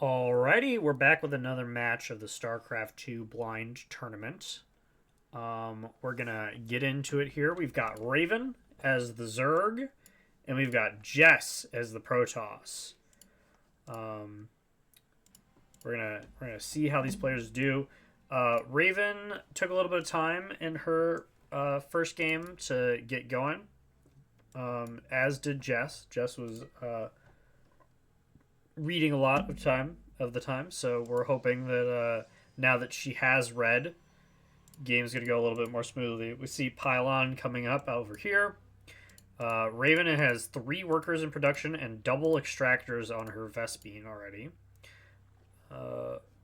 Alrighty, we're back with another match of the StarCraft 2 blind tournament. We're gonna get into it here. We've got Raven as the Zerg, and we've got Jess as the Protoss. Um, we're gonna see how these players do. Raven took a little bit of time in her first game to get going, as did Jess. Jess was reading a lot of the time, so we're hoping that now that she has read, game's gonna go a little bit more smoothly. We see Pylon coming up over here. Raven has 3 workers in production and double extractors on her Vespene already.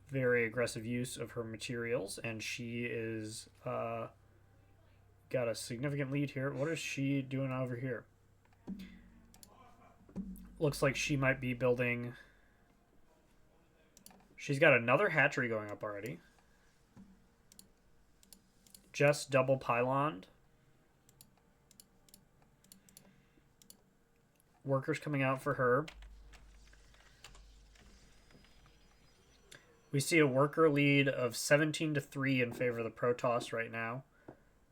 Very aggressive use of her materials, and she is got a significant lead here. What is she doing over here? Looks like she might be building. She's got another hatchery going up already. Just double pyloned. Workers coming out for her. We see a worker lead of 17-3 in favor of the Protoss right now.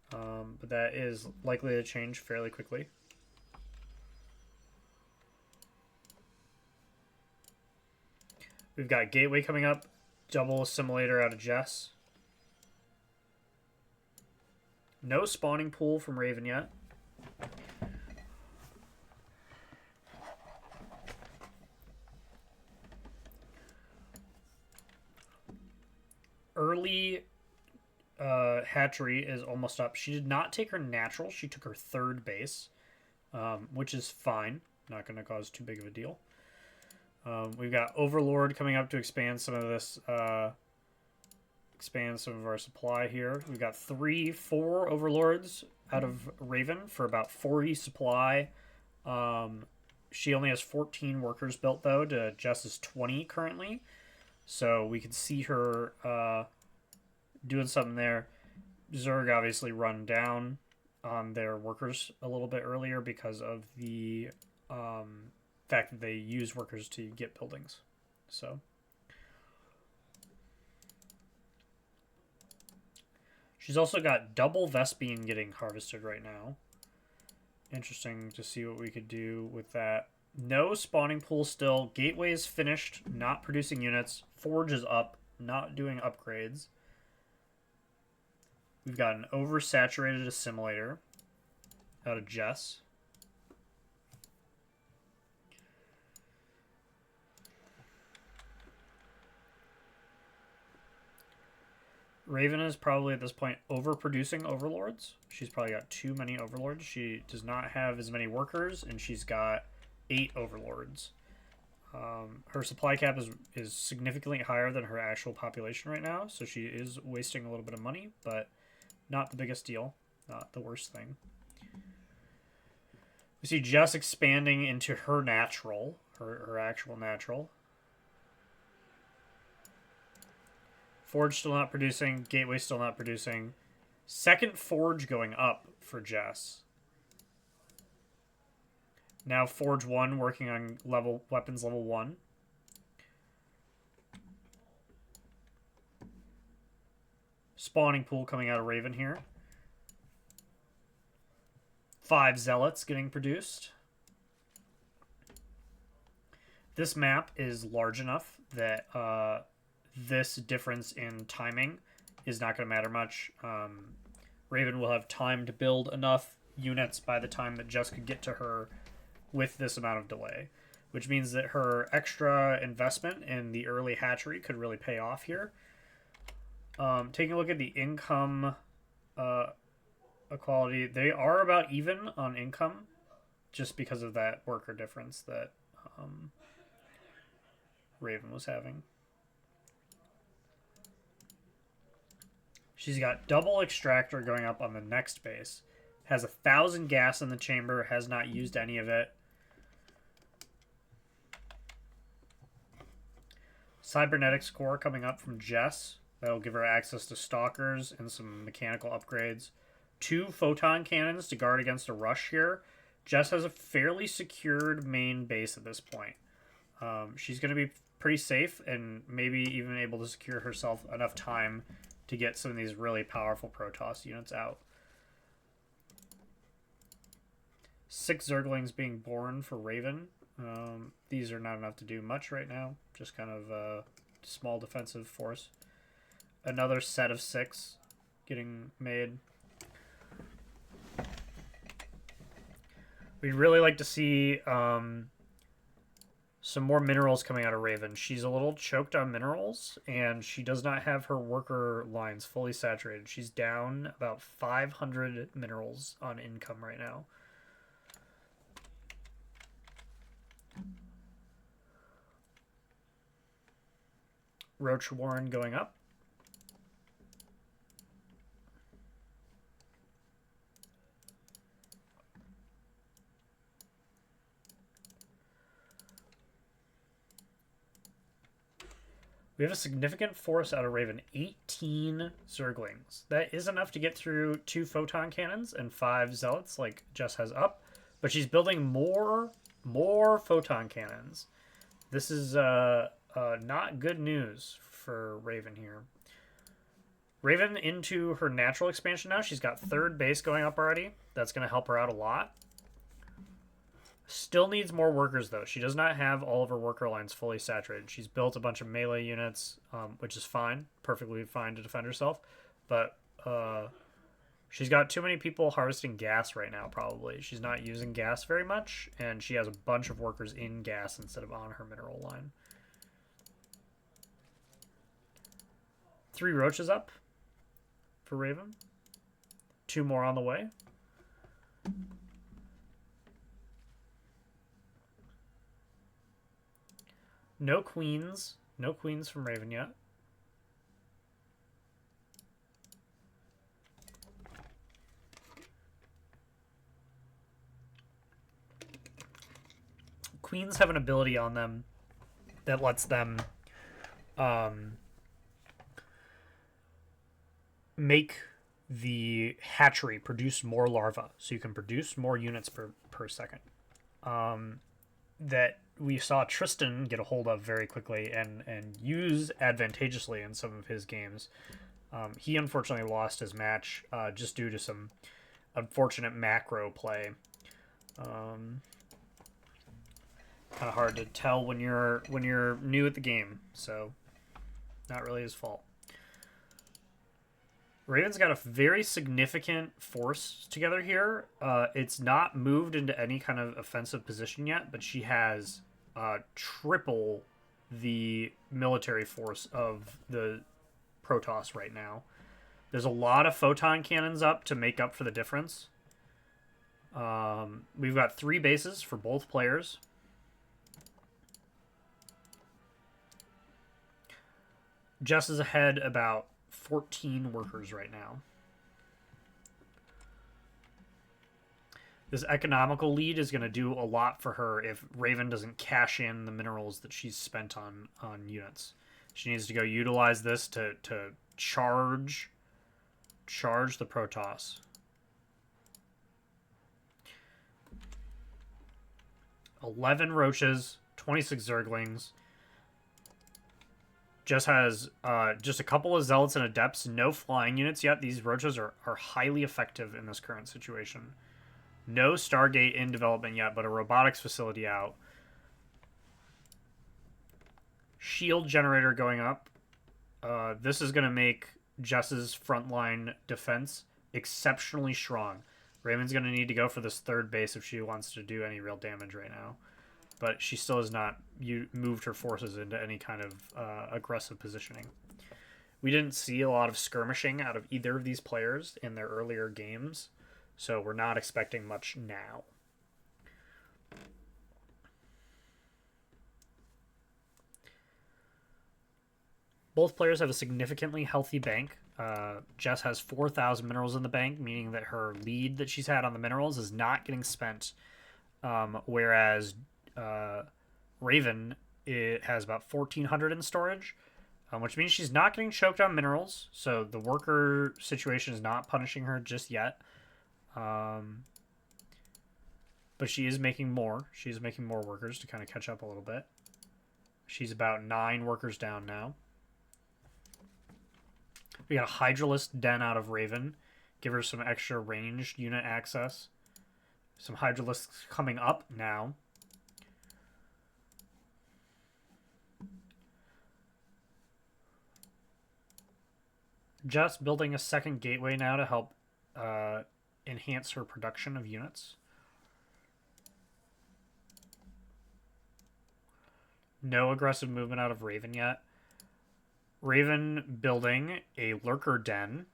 But that is likely to change fairly quickly. We've got Gateway coming up. Double assimilator out of Jess. No spawning pool from Raven yet. Early hatchery is almost up. She did not take her natural. She took her 3rd base, which is fine. Not going to cause too big of a deal. We've got Overlord coming up to expand some of this, expand some of our supply here. We've got 4 Overlords out of Raven for about 40 supply. She only has 14 workers built, though, to Jess's 20 currently. So we can see her doing something there. Zerg obviously run down on their workers a little bit earlier because of the fact that they use workers to get buildings. So she's also got double Vespene getting harvested right now. Interesting to see what we could do with that. No spawning pool still. Gateway is finished, not producing units. Forge is up, not doing upgrades. We've got an oversaturated assimilator out of Jess. Raven is probably at this point overproducing overlords. She's probably got too many overlords. She does not have as many workers, and she's got 8 overlords. Her supply cap is significantly higher than her actual population right now, so she is wasting a little bit of money, but not the biggest deal. Not the worst thing. We see Jess expanding into her natural, her actual natural. Forge still not producing. Gateway still not producing. Second Forge going up for Jess. Now Forge 1 working on weapons level 1. Spawning pool coming out of Raven here. 5 Zealots getting produced. This map is large enough that this difference in timing is not going to matter much. Raven will have time to build enough units by the time that Jess could get to her with this amount of delay, which means that her extra investment in the early hatchery could really pay off here. Taking a look at the income equality, they are about even on income just because of that worker difference that Raven was having. She's got double extractor going up on the next base. Has 1,000 gas in the chamber. Has not used any of it. Cybernetics core coming up from Jess. That'll give her access to stalkers and some mechanical upgrades. 2 photon cannons to guard against a rush here. Jess has a fairly secured main base at this point. She's going to be pretty safe and maybe even able to secure herself enough time to get some of these really powerful Protoss units out. 6 Zerglings being born for Raven. These are not enough to do much right now. Just kind of a small defensive force. Another set of 6 getting made. We'd really like to see some more minerals coming out of Raven. She's a little choked on minerals, and she does not have her worker lines fully saturated. She's down about 500 minerals on income right now. Roach Warren going up. We have a significant force out of Raven. 18 Zerglings. That is enough to get through 2 photon cannons and 5 zealots like Jess has up. But she's building more photon cannons. This is not good news for Raven here. Raven into her natural expansion now. She's got 3rd base going up already. That's going to help her out a lot. Still needs more workers, though. She does not have all of her worker lines fully saturated. She's built a bunch of melee units, which is fine. Perfectly fine to defend herself. But she's got too many people harvesting gas right now, probably. She's not using gas very much, and she has a bunch of workers in gas instead of on her mineral line. 3 roaches up for Raven. 2 more on the way. No queens. No queens from Raven yet. Queens have an ability on them that lets them make the hatchery produce more larvae. So you can produce more units per second. That we saw Tristan get a hold of very quickly and use advantageously in some of his games. He unfortunately lost his match just due to some unfortunate macro play. Kind of hard to tell when you're new at the game, so not really his fault. Raven's got a very significant force together here. It's not moved into any kind of offensive position yet, but she has triple the military force of the Protoss right now. There's a lot of photon cannons up to make up for the difference. We've got 3 bases for both players. Jess is ahead about 14 workers right now. This economical lead is going to do a lot for her if Raven doesn't cash in the minerals that she's spent on units. She needs to go utilize this to charge the Protoss. $11 roaches, 26 Zerglings. Jess has just a couple of zealots and adepts, no flying units yet. These roaches are highly effective in this current situation. No Stargate in development yet, but a robotics facility out. Shield generator going up. This is going to make Jess's frontline defense exceptionally strong. Raven's going to need to go for this 3rd base if she wants to do any real damage right now. But she still has not moved her forces into any kind of aggressive positioning. We didn't see a lot of skirmishing out of either of these players in their earlier games, so we're not expecting much now. Both players have a significantly healthy bank. Jess has 4,000 minerals in the bank, meaning that her lead that she's had on the minerals is not getting spent, whereas Raven, it has about 1,400 in storage, which means she's not getting choked on minerals, so the worker situation is not punishing her just yet. But she is making more. She's making more workers to kind of catch up a little bit. She's about 9 workers down now. We got a Hydralisk Den out of Raven. Give her some extra ranged unit access. Some Hydralisks coming up now. Jess building a second gateway now to help enhance her production of units. No aggressive movement out of Raven yet. Raven building a Lurker Den.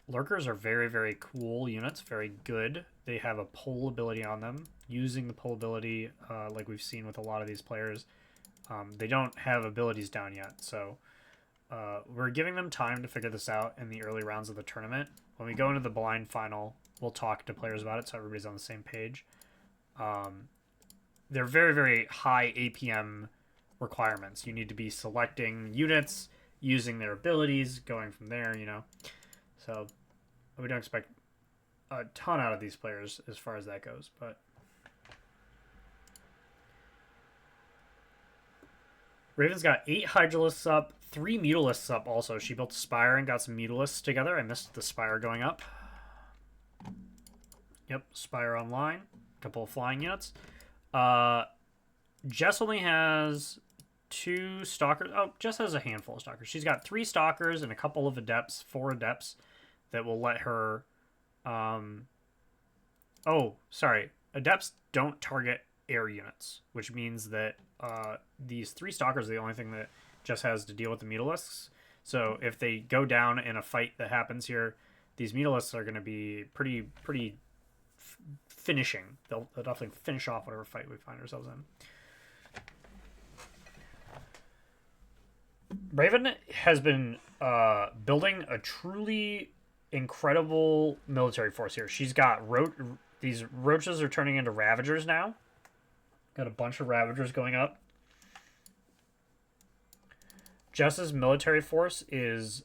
Lurkers are very, very cool units. Very good. They have a pull ability on them. Using the pull ability, like we've seen with a lot of these players, they don't have abilities down yet. So we're giving them time to figure this out in the early rounds of the tournament. When we go into the blind final, we'll talk to players about it so everybody's on the same page. They're very, very high APM requirements. You need to be selecting units, using their abilities, going from there, you know. So we don't expect a ton out of these players as far as that goes, but Raven's got 8 Hydralisks up, 3 Mutalisks up also. She built a Spire and got some Mutalisks together. I missed the Spire going up. Yep, Spire online. A couple of flying units. Jess only has 2 Stalkers. Oh, Jess has a handful of Stalkers. She's got 3 Stalkers and a couple of Adepts, 4 Adepts that will let her... Oh, sorry. Adepts don't target air units, which means that these 3 Stalkers are the only thing that Jess has to deal with the Mutalisks. So if they go down in a fight that happens here, these Mutalisks are going to be pretty finishing. They'll definitely finish off whatever fight we find ourselves in. Raven has been building a truly incredible military force here. She's got these roaches are turning into Ravagers now. Got a bunch of Ravagers going up. Jess's military force is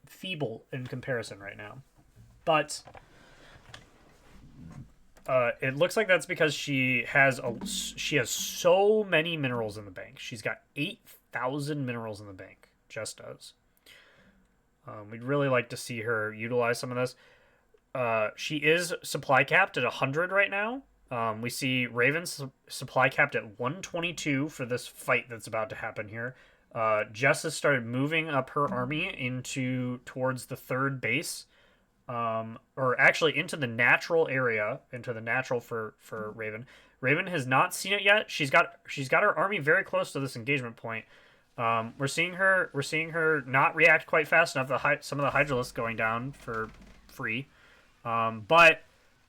feeble in comparison right now. But it looks like that's because she has so many minerals in the bank. She's got 8,000 minerals in the bank. Jess does. We'd really like to see her utilize some of this. She is supply capped at 100 right now. We see Raven's supply capped at 122 for this fight that's about to happen here. Jess has started moving up her army towards the 3rd base. Or actually into the natural area, into the natural for Raven. Raven has not seen it yet. She's got her army very close to this engagement point. We're seeing her not react quite fast enough. Some of the Hydralisks going down for free. But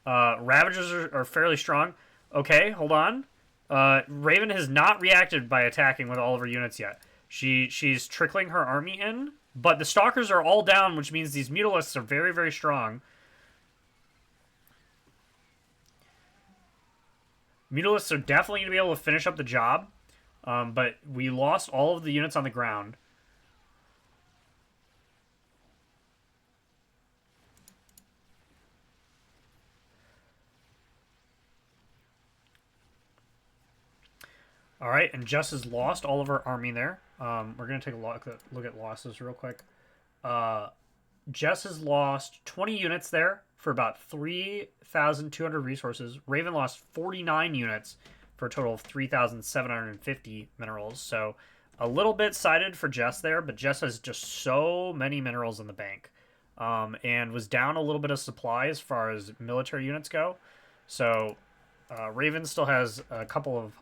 Ravagers are fairly strong. Okay, hold on. Raven has not reacted by attacking with all of her units yet. She's trickling her army in, but the Stalkers are all down, which means these Mutalisks are very, very strong. Mutalisks are definitely going to be able to finish up the job, but we lost all of the units on the ground. All right, and Jess has lost all of her army there. We're going to take a look at losses real quick. Jess has lost 20 units there for about 3,200 resources. Raven lost 49 units for a total of 3,750 minerals. So a little bit sided for Jess there, but Jess has just so many minerals in the bank. And was down a little bit of supply as far as military units go. So Raven still has a couple of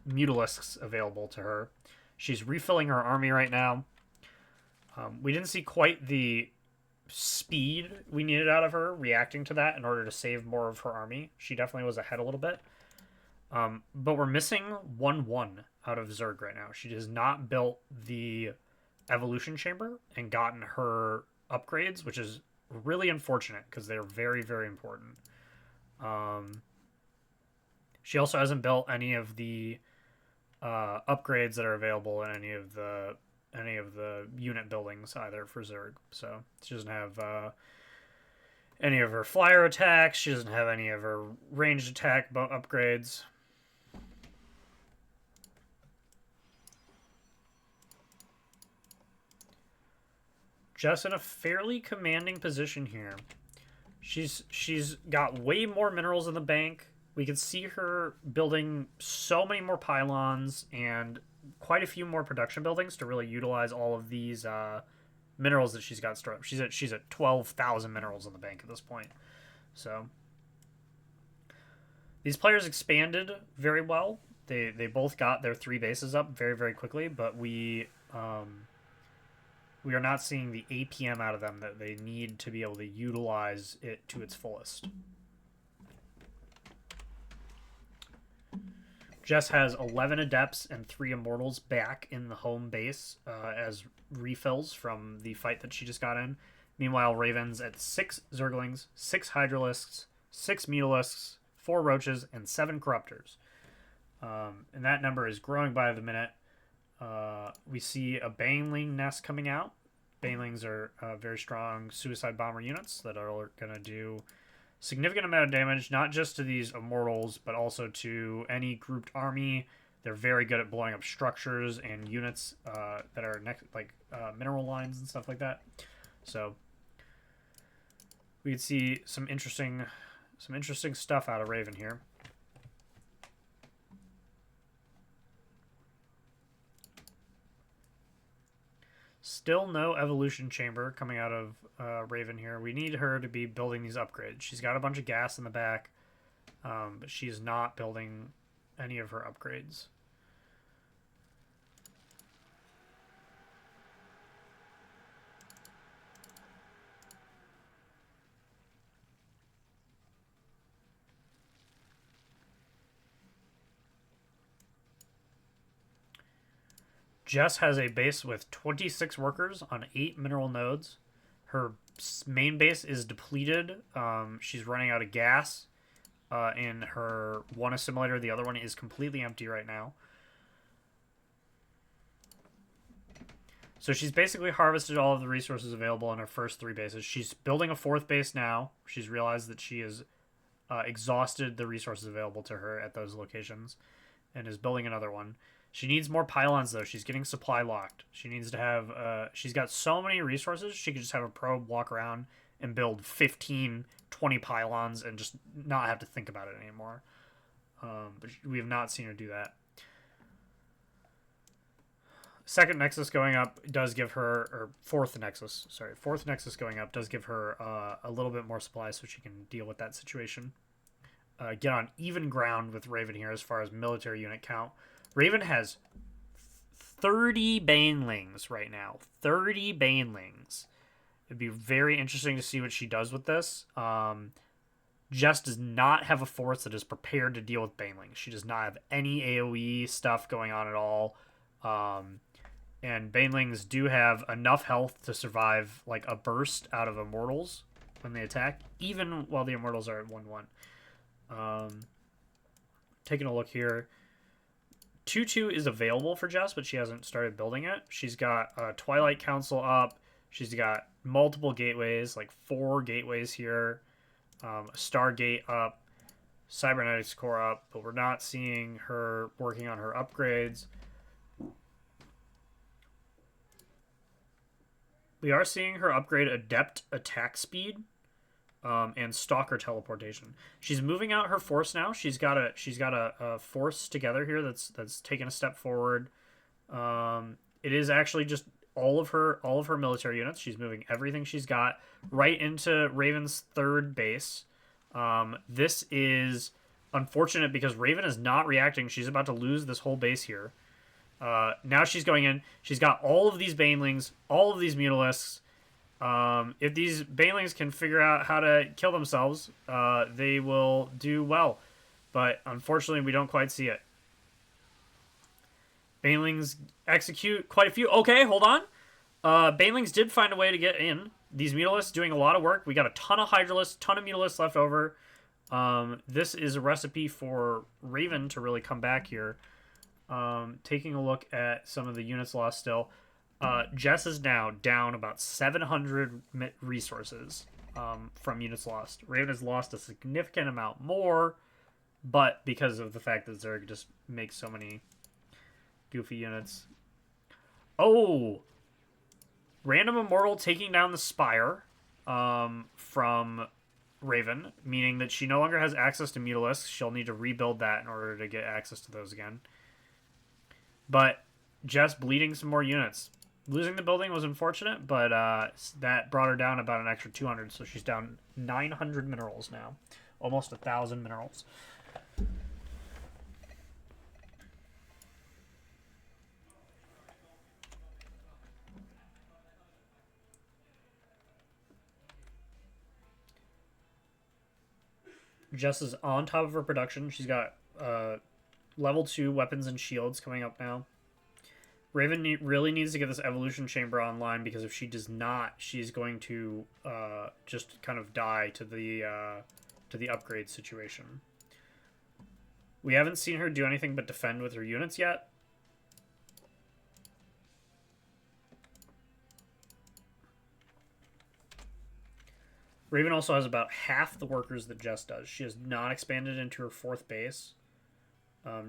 Mutalisks available to her. She's refilling her army right now. We didn't see quite the speed we needed out of her reacting to that in order to save more of her army. She definitely was ahead a little bit. But we're missing 1-1 out of Zerg right now. She has not built the evolution chamber and gotten her upgrades, which is really unfortunate because they're very, very important. She also hasn't built any of the upgrades that are available in any of the unit buildings either for Zerg. So she doesn't have any of her flyer attacks. She doesn't have any of her ranged attack upgrades. Jess in a fairly commanding position here. She's got way more minerals in the bank. We can see her building so many more pylons and quite a few more production buildings to really utilize all of these minerals that she's got stored up. She's at 12,000 minerals in the bank at this point. So these players expanded very well. They both got their 3 bases up very, very quickly, but we are not seeing the APM out of them that they need to be able to utilize it to its fullest. Jess has 11 Adepts and 3 Immortals back in the home base as refills from the fight that she just got in. Meanwhile, Raven's at 6 Zerglings, 6 Hydralisks, 6 Mutalisks, 4 Roaches, and 7 Corruptors. And that number is growing by the minute. We see a Baneling nest coming out. Banelings are very strong suicide bomber units that are going to do significant amount of damage, not just to these Immortals, but also to any grouped army. They're very good at blowing up structures and units that are mineral lines and stuff like that. So we could see some interesting stuff out of Raven here. Still no evolution chamber coming out of Raven here. We need her to be building these upgrades. She's got a bunch of gas in the back, but she's not building any of her upgrades. Jess has a base with 26 workers on 8 mineral nodes. Her main base is depleted. She's running out of gas in her one assimilator. The other one is completely empty right now. So she's basically harvested all of the resources available on her first 3 bases. She's building a 4th base now. She's realized that she has exhausted the resources available to her at those locations and is building another one. She needs more pylons, though. She's getting supply locked. She needs to have... she's got so many resources, she could just have a probe walk around and build 15, 20 pylons and just not have to think about it anymore. But we have not seen her do that. Second Nexus going up does give her... Or fourth Nexus, sorry. Fourth Nexus going up does give her a little bit more supply so she can deal with that situation. Get on even ground with Raven here as far as military unit count. Raven has 30 Banelings right now. 30 Banelings. It'd be very interesting to see what she does with this. Jess does not have a force that is prepared to deal with Banelings. She does not have any AoE stuff going on at all. And Banelings do have enough health to survive like a burst out of Immortals when they attack, even while the Immortals are at 1-1. Taking a look here. 2-2 is available for Jess, but she hasn't started building it. She's got a Twilight Council up. She's got multiple gateways, like 4 gateways here. A Stargate up. Cybernetics Core up, but we're not seeing her working on her upgrades. We are seeing her upgrade Adept Attack Speed. And Stalker Teleportation. She's moving out her force now. She's got a force together here that's taken a step forward. It is actually just all of her military units. She's moving everything she's got right into Raven's 3rd base. This is unfortunate because Raven is not reacting. She's about to lose this whole base here. Now she's going in. She's got all of these Banelings, all of these Mutalisks. If these Banelings can figure out how to kill themselves, they will do well. But unfortunately, we don't quite see it. Banelings execute quite a few. Okay, hold on. Banelings did find a way to get in. These Mutalisks doing a lot of work. We got a ton of Hydralisks, ton of Mutalisks left over. This is a recipe for Raven to really come back here. Taking a look at some of the units lost still. Jess is now down about 700 resources from units lost. Raven has lost a significant amount more, but because of the fact that Zerg just makes so many goofy units. Oh! Random Immortal taking down the Spire from Raven, meaning that she no longer has access to Mutalisks. She'll need to rebuild that in order to get access to those again. But Jess bleeding some more units. Losing the building was unfortunate, but that brought her down about an extra 200, so she's down 900 minerals now. Almost 1,000 minerals. Jess is on top of her production. She's got level 2 weapons and shields coming up now. Raven really needs to get this evolution chamber online, because if she does not, she's going to just kind of die to the upgrade situation. We haven't seen her do anything but defend with her units yet. Raven also has about half the workers that Jess does. She has not expanded into her 4th base.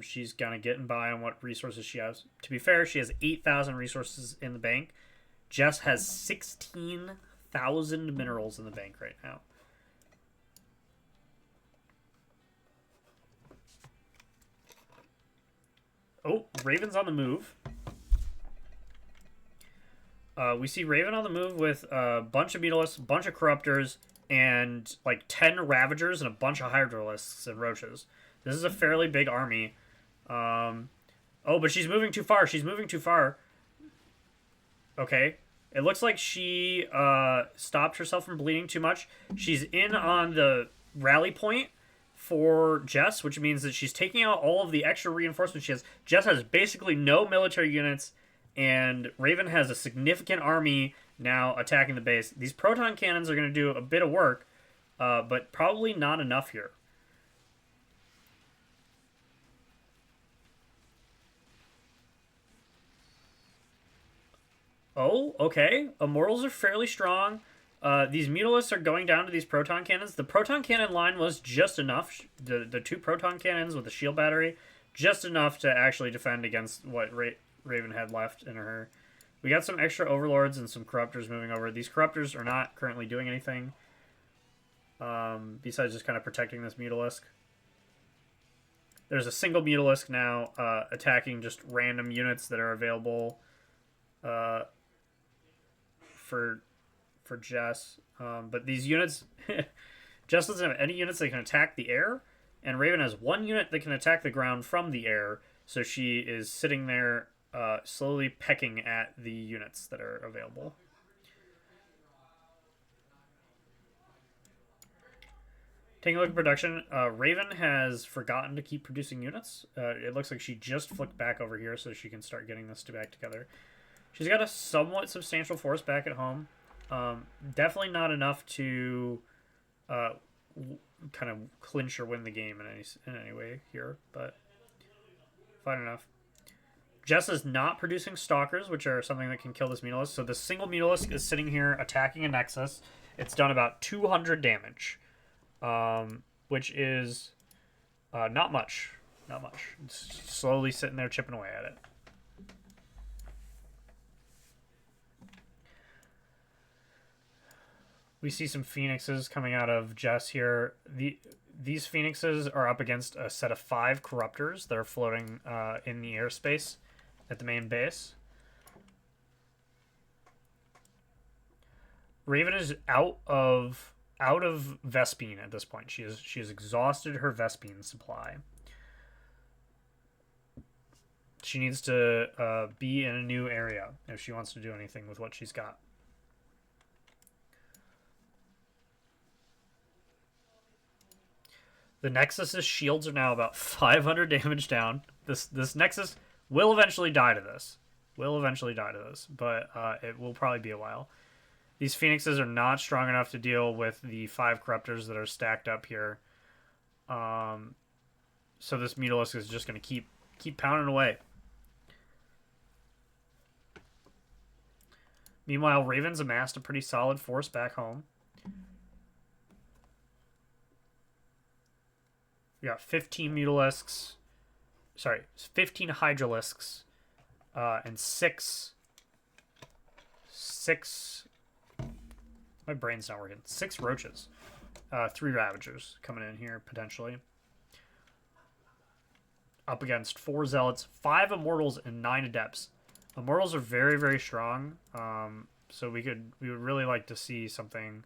She's kind of getting by on what resources she has. To be fair, she has 8,000 resources in the bank. Jess has 16,000 minerals in the bank right now. Oh, Raven's on the move. We see Raven on the move with a bunch of Mutalisks, a bunch of Corruptors, and like 10 Ravagers and a bunch of Hydralisks and Roaches. This is a fairly big army. Oh, but she's moving too far. She's moving too far. Okay. It looks like she stopped herself from bleeding too much. She's in on the rally point for Jess, which means that she's taking out all of the extra reinforcements she has. Jess has basically no military units, and Raven has a significant army now attacking the base. These proton cannons are going to do a bit of work, but probably not enough here. Oh, okay. Immortals are fairly strong. These Mutalisks are going down to these proton cannons. The proton cannon line was just enough. The 2 proton cannons with the shield battery, just enough to actually defend against what Raven had left in her. We got some extra Overlords and some Corruptors moving over. These Corruptors are not currently doing anything, besides just kind of protecting this Mutalisk. There's a single Mutalisk now attacking just random units that are available for Jess. But these units, Jess doesn't have any units that can attack the air, and Raven has 1 unit that can attack the ground from the air, so she is sitting there slowly pecking at the units that are available. Taking a look at production, Raven has forgotten to keep producing units. It looks like she just flicked back over here so she can start getting this back together. She's got a somewhat substantial force back at home. Definitely not enough to kind of clinch or win the game in any way here, but fine enough. Jess is not producing Stalkers, which are something that can kill this Mutalisk. So the single Mutalisk is sitting here attacking a Nexus. It's done about 200 damage, which is not much. Not much. It's slowly sitting there chipping away at it. We see some Phoenixes coming out of Jess here. These Phoenixes are up against a set of 5 Corruptors that are floating in the airspace at the main base. Raven is out of Vespene at this point. She has exhausted her Vespene supply. She needs to be in a new area if she wants to do anything with what she's got. The Nexus's shields are now about 500 damage down. This Nexus will eventually die to this. But it will probably be a while. These Phoenixes are not strong enough to deal with the 5 Corruptors that are stacked up here. So this Mutalisk is just going to keep pounding away. Meanwhile, Raven's amassed a pretty solid force back home. We got 15 Mutalisks. Sorry, 15 Hydralisks. And 6 6... My brain's not working. 6 roaches. 3 ravagers coming in here, potentially. Up against 4 zealots, 5 immortals, and 9 adepts. Immortals are very, very strong. So we would really like to see something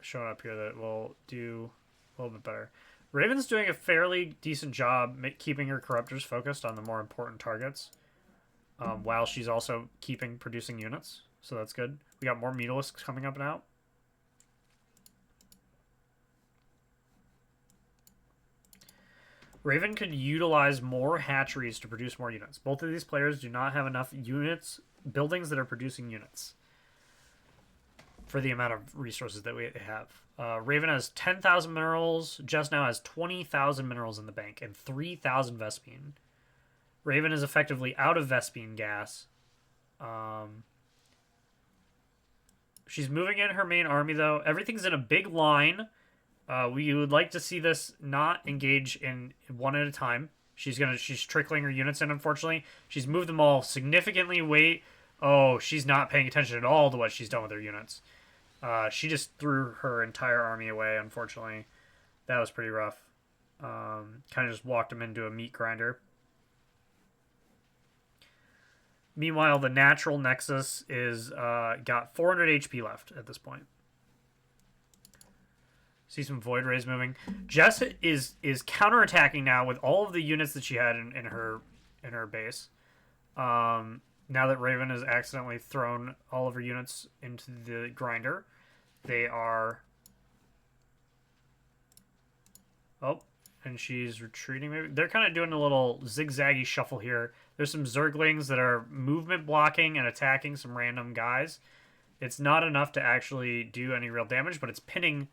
showing up here that will do a little bit better. Raven's doing a fairly decent job keeping her corruptors focused on the more important targets, while she's also producing units. So that's good. We got more mutalisks coming up now. Raven could utilize more hatcheries to produce more units. Both of these players do not have enough buildings that are producing units for the amount of resources that we have. Raven has 10,000 minerals. Jess now has 20,000 minerals in the bank and 3,000 Vespene. Raven is effectively out of Vespene gas. She's moving in her main army, though. Everything's in a big line. We would like to see this not engage in one at a time. She's trickling her units in, unfortunately. She's moved them all significantly. Wait. Oh, she's not paying attention at all to what she's done with her units. She just threw her entire army away, unfortunately. That was pretty rough. Kind of just walked them into a meat grinder. Meanwhile, the natural Nexus is got 400 HP left at this point. See some Void Rays moving. Jess is counterattacking now with all of the units that she had in her base. Now that Raven has accidentally thrown all of her units into the grinder, they are... Oh, and she's retreating. Maybe they're kind of doing a little zigzaggy shuffle here. There's some Zerglings that are movement blocking and attacking some random guys. It's not enough to actually do any real damage, but it's pinning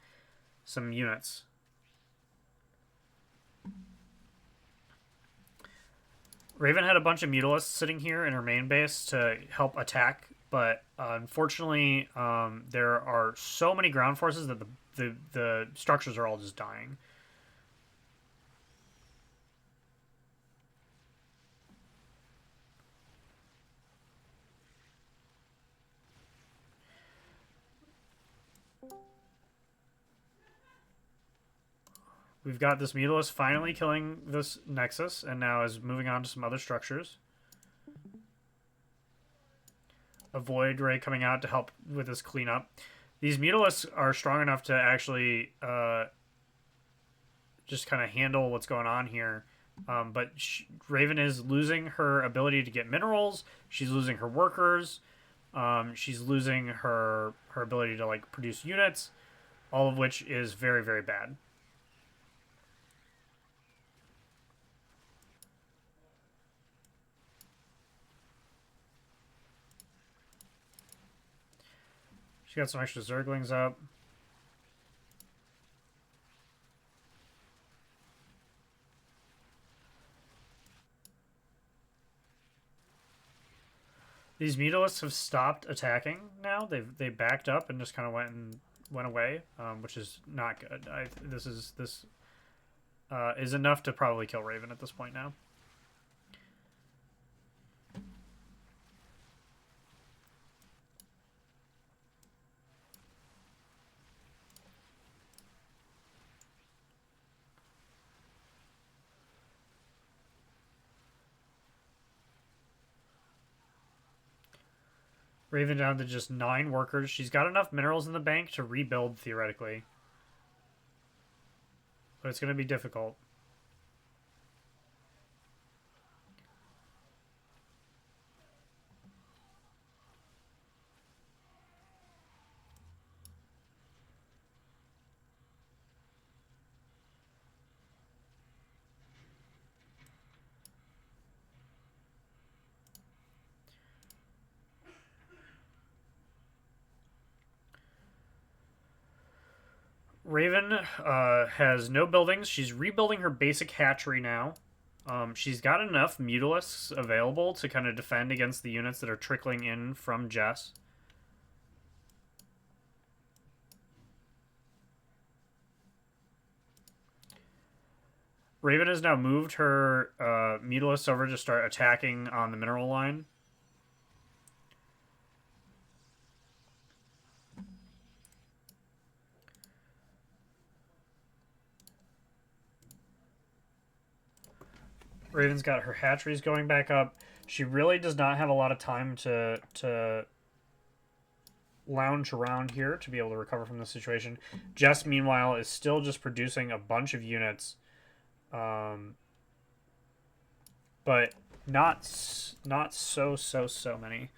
some units. Raven had a bunch of Mutalisks sitting here in her main base to help attack, but unfortunately, there are so many ground forces that the structures are all just dying. We've got this Mutalisk finally killing this Nexus, and now is moving on to some other structures. A Void Ray coming out to help with this cleanup. These Mutalisks are strong enough to actually just kind of handle what's going on here. But Raven is losing her ability to get minerals. She's losing her workers. She's losing her ability to produce units, all of which is very, very bad. She got some extra Zerglings up. These Mutalisks have stopped attacking now. They backed up and just kind of went away, which is not good. This is enough to probably kill Raven at this point now. Raven down to just 9 workers. She's got enough minerals in the bank to rebuild, theoretically. But it's going to be difficult. Raven has no buildings. She's rebuilding her basic hatchery now. She's got enough Mutalisks available to kind of defend against the units that are trickling in from Jess. Raven has now moved her Mutalisks over to start attacking on the mineral line. Raven's got her hatcheries going back up. She really does not have a lot of time to lounge around here to be able to recover from this situation. Jess, meanwhile, is still just producing a bunch of units, but not so many.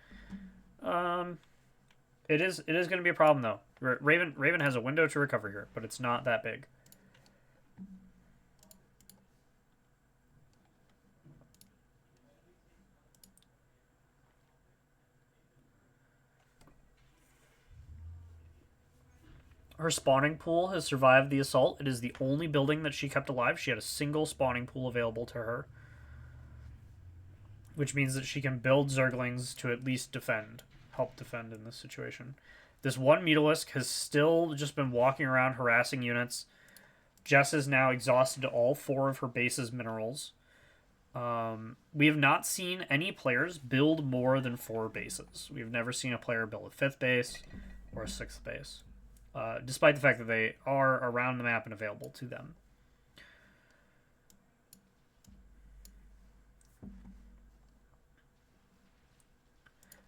It is going to be a problem though. Raven has a window to recover here, but it's not that big. Her spawning pool has survived the assault. It is the only building that she kept alive. She had a single spawning pool available to her, which means that she can build Zerglings to at least help defend in this situation. This one Mutalisk has still just been walking around harassing units. Jess is now exhausted all 4 of her base's minerals. We have not seen any players build more than 4 bases. We've never seen a player build a 5th base or a 6th base, despite the fact that they are around the map and available to them.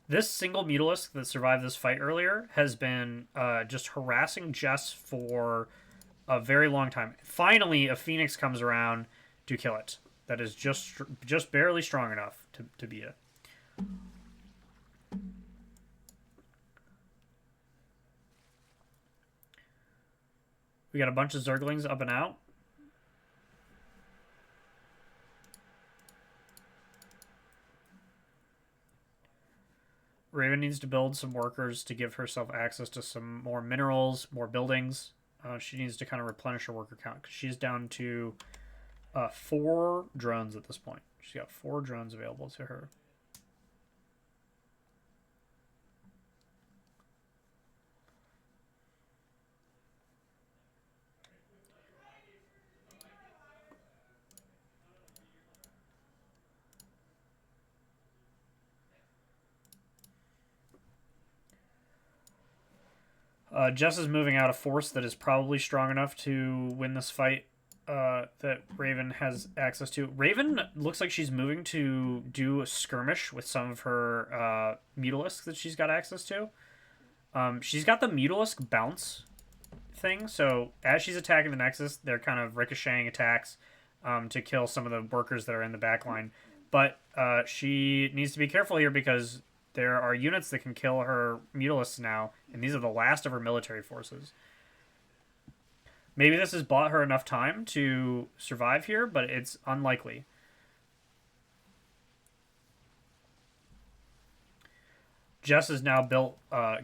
This single Mutalisk that survived this fight earlier has been just harassing Jess for a very long time. Finally, a Phoenix comes around to kill it. That is just barely strong enough to beat it. We got a bunch of Zerglings up and out. Raven needs to build some workers to give herself access to some more minerals, more buildings. She needs to kind of replenish her worker count because she's down to 4 drones at this point. She's got 4 drones available to her. Jess is moving out a force that is probably strong enough to win this fight that Raven has access to. Raven looks like she's moving to do a skirmish with some of her Mutalisks that she's got access to. She's got the Mutalisk bounce thing, so as she's attacking the Nexus, they're kind of ricocheting attacks to kill some of the workers that are in the back line. But she needs to be careful here because there are units that can kill her Mutalisks now, and these are the last of her military forces. Maybe this has bought her enough time to survive here, but it's unlikely. Jess has now built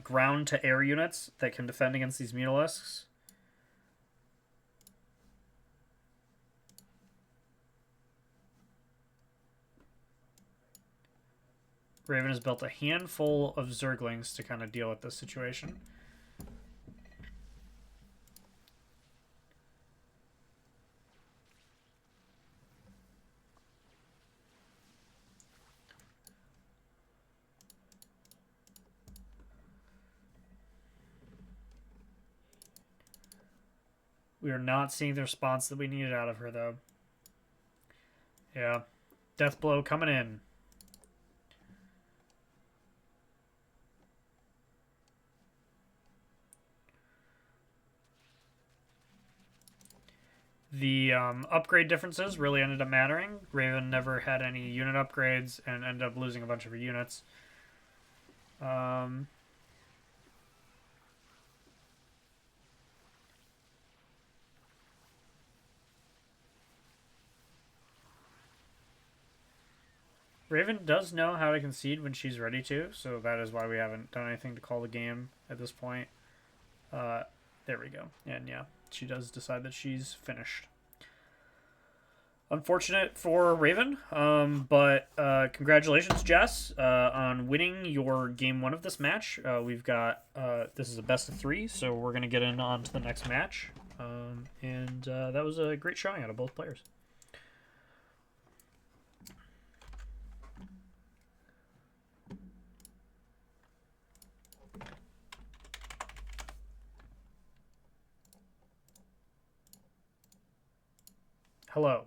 ground-to-air units that can defend against these Mutalisks. Raven has built a handful of Zerglings to kind of deal with this situation. We are not seeing the response that we needed out of her, though. Yeah. Death blow coming in. The upgrade differences really ended up mattering. Raven never had any unit upgrades and ended up losing a bunch of her units. Raven does know how to concede when she's ready to, so that is why we haven't done anything to call the game at this point. There we go. And yeah, she does decide that she's finished. Unfortunate for Raven, but congratulations, Jess, on winning your game 1 of this match. We've got, this is a best of 3, so we're going to get on to the next match. And that was a great showing out of both players. Hello.